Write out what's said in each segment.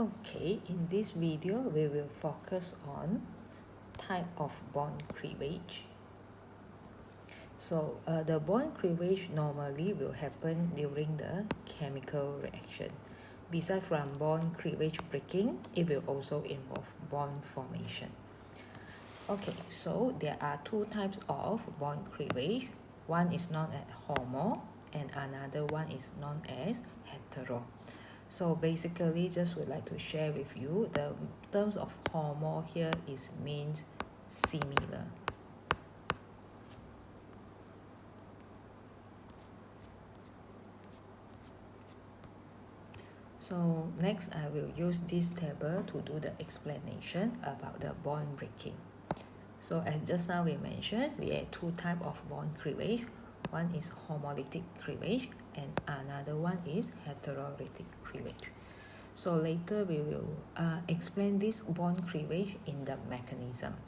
Okay, in this video, we will focus on type of bond cleavage. So, the bond cleavage normally will happen during the chemical reaction. Besides from bond cleavage breaking, it will also involve bond formation. Okay, so there are two types of bond cleavage. One is known as homo and another one is known as hetero. So basically, just would like to share with you the terms of homo here is means similar. So next, I will use this table to do the explanation about the bond breaking. So as just now we mentioned, we have two types of bond cleavage. One is homolytic cleavage and another one is heterolytic cleavage. So later we will explain this bond cleavage in the mechanism.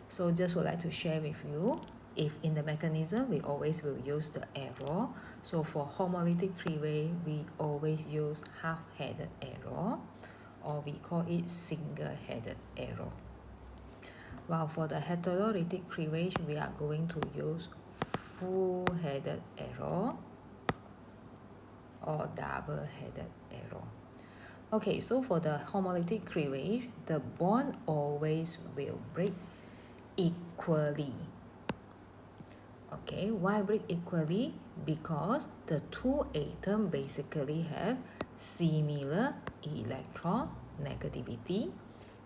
So just would like to share with you, if in the mechanism we always will use the arrow. So for homolytic cleavage, we always use half-headed arrow, or we call it single-headed arrow. While for the heterolytic cleavage, we are going to use full-headed arrow or double-headed arrow. Okay, so for the homolytic cleavage, the bond always will break equally. Okay, why break equally? Because the two atoms basically have similar electron negativity,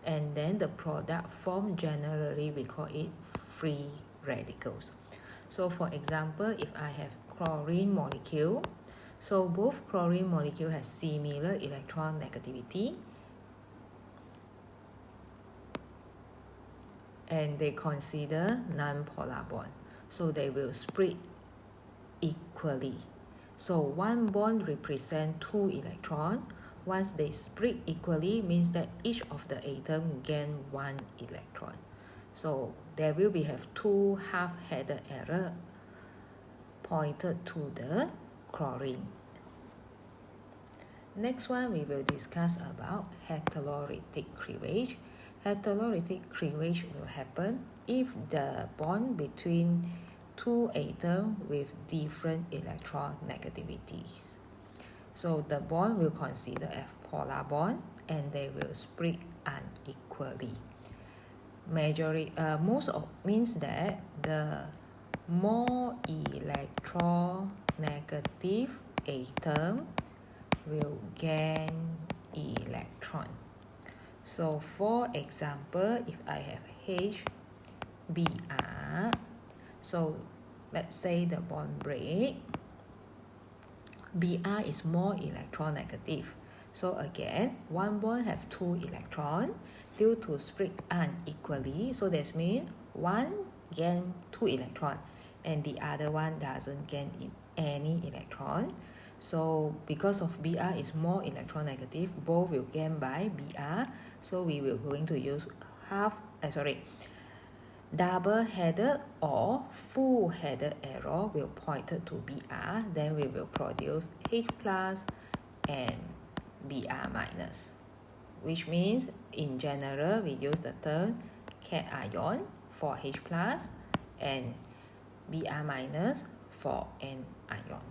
and then the product form generally we call it free radicals. So for example, if I have chlorine molecule, so both chlorine molecule has similar electron negativity and they consider non-polar bond. So they will split equally. So one bond represents two electrons. Once they split equally means that each of the atom gain one electron. So there will be have two half-headed arrow pointed to the chlorine. Next one, we will discuss about heterolytic cleavage. Heterolytic cleavage will happen if the bond between two atoms with different electron negativities. So the bond will consider as polar bond and they will split unequally. Most of means that the more electronegative atom will gain electron. So for example, if I have HBr, so let's say the bond break, Br is more electronegative. So again, one bond have two electrons due to split unequally. So that means one gain two electrons and the other one doesn't gain any electron. So because of Br is more electronegative, both will gain by Br. So we will going to use double-headed or full-headed arrow will point to Br. Then we will produce H plus and Br minus, which means in general we use the term cation for H plus and Br minus for an ion.